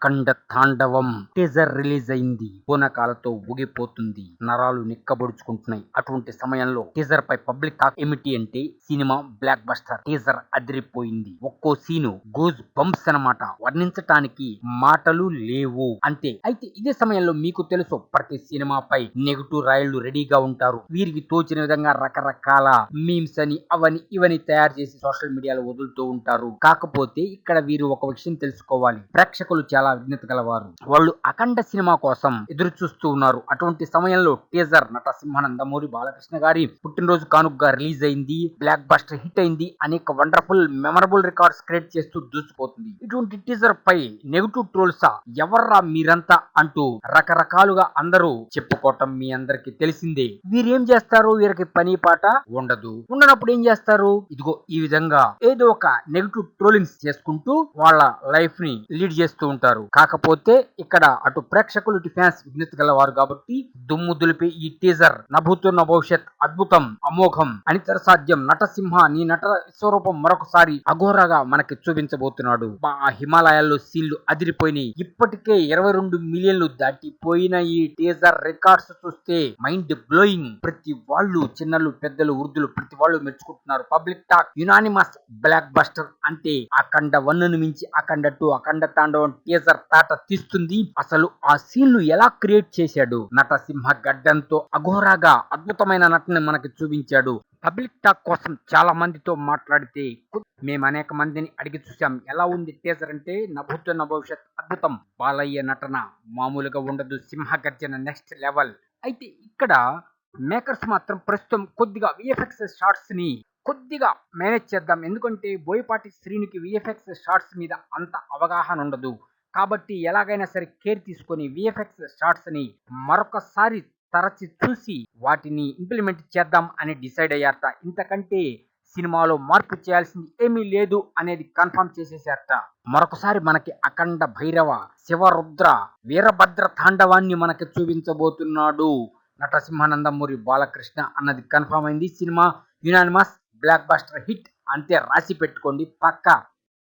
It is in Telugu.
అఖండ తాండవం టీజర్ రిలీజ్ అయింది. పూనకాలతో ఊగిపోతుంది, నరాలు నిక్కబొడుచుకుంటున్నాయి. అటువంటి సమయంలో టీజర్ పై పబ్లిక్ టాక్ ఏమిటి అంటే సినిమా బ్లాక్ బస్టర్. టీజర్ అదిరిపోయింది. ఒక్కో సీను గూజ్ బంప్స్ అన్నమాట. వర్ణించటానికి మాటలు లేవు అంతే. అయితే ఇదే సమయంలో మీకు తెలుసు, ప్రతి సినిమాపై నెగిటివ్ రాయళ్లు రెడీగా ఉంటారు. వీరికి తోచిన విధంగా రకరకాల మీమ్స్ అని అవని ఇవని తయారు చేసి సోషల్ మీడియాలో వదులుతూ ఉంటారు. కాకపోతే ఇక్కడ వీరు ఒక విషయం తెలుసుకోవాలి. ప్రేక్షకులు చాలా విజ్ఞత గలవారు. వాళ్ళు అఖండ సినిమా కోసం ఎదురు చూస్తూ ఉన్నారు. అటువంటి సమయంలో టీజర్ నటసింహ నందమూరి బాలకృష్ణ గారి పుట్టినరోజు కానుకగా రిలీజ్ అయింది. బ్లాక్ బస్టర్ హిట్ అయింది. అనేక వండర్ఫుల్ మెమరబుల్ రికార్డ్స్ క్రియేట్ చేస్తూ దూసుకుపోతుంది. ఇటువంటి టీజర్ పై నెగిటివ్ ట్రోల్సా ఎవర్రా మీరంతా అంటూ రకరకాలుగా అందరూ చెప్పుకోవటం మీ అందరికి తెలిసిందే. వీరేం చేస్తారు? వీరికి పని పాట ఉండదు. ఉండనప్పుడు ఏం చేస్తారు? ఇదిగో ఈ విధంగా ఏదో ఒక నెగిటివ్ ట్రోలింగ్స్ చేసుకుంటూ వాళ్ళ లైఫ్ ని లీడ్ చేస్తూ ఉంటారు. కాకపోతే ఇక్కడ అటు ప్రేక్షకులు ఇటు ఫ్యాన్స్ విజ్ఞత గలవారు కాబట్టి దుమ్ము దులిపి ఈ టీజర్ నభూతున్న భవిష్యత్ అద్భుతం, అమోఘం, అనితర సాధ్యం, నటసింహ నీ నట విశ్వరూపం మరొకసారి అఘోరగా మనకి చూపించబోతున్నాడు. ఆ హిమాలయాల్లో సీన్లు అదిరిపోయినాయి. ఇప్పటికే 22 మిలియన్లు దాటిపోయిన ఈ టీజర్ రికార్డ్స్ చూస్తే మైండ్ బ్లోయింగ్. ప్రతి వాళ్ళు, చిన్నలు పెద్దలు వృద్ధులు ప్రతి వాళ్ళు మెచ్చుకుంటున్నారు. Public talk unanimous blockbuster అంటే అఖండ 1ను మించి అఖండ 2, అఖండ తాండవం టీజర్ తాట తీస్తుంది. అసలు ఆ సీన్లు ఎలా క్రియేట్ చేశాడు? నటసింహ గడ్డంతో అఘోరాగా అద్భుతమైన నటన మనకి చూపించాడు. పబ్లిక్ టాక్ కోసం చాలా మందితో మాట్లాడితే మేము అనేక మందిని అడిగి చూసాం. ఎలా ఉంది టీజర్ అంటే నభూతున్న భవిష్యత్ అద్భుతం, బాలయ్య నటన మామూలుగా ఉండదు, సింహ గర్జన నెక్స్ట్ లెవెల్. అయితే ఇక్కడ మేకర్స్ మాత్రం ప్రస్తుతం కొద్దిగా విఎఫ్ఎక్స్ షార్ట్స్ ని కొద్దిగా మేనేజ్ చేద్దాం. ఎందుకంటే బోయపాటి శ్రీనుకి విఎఫ్ఎక్స్ షార్ట్స్ మీద అంత అవగాహన ఉండదు. కాబట్టి ఎలాగైనా సరే కేర్ తీసుకొని విఎఫ్ఎక్స్ షార్ట్స్ ని మరొకసారి తరచి చూసి వాటిని ఇంప్లిమెంట్ చేద్దాం అని డిసైడ్ అయ్యారట. ఇంతకంటే సినిమాలో మార్పు చేయాల్సింది ఏమీ లేదు అనేది కన్ఫర్మ్ చేసేసారట. మరొకసారి మనకి అఖండ భైరవ, శివరుద్ర, వీరభద్ర తాండవాన్ని మనకి చూపించబోతున్నాడు నటసింహ నందమూరి బాలకృష్ణ అన్నది కన్ఫర్మ్ అయింది. Cinema unanimous block buster hit అంతే, రాసి పెట్టుకోండి పక్కా.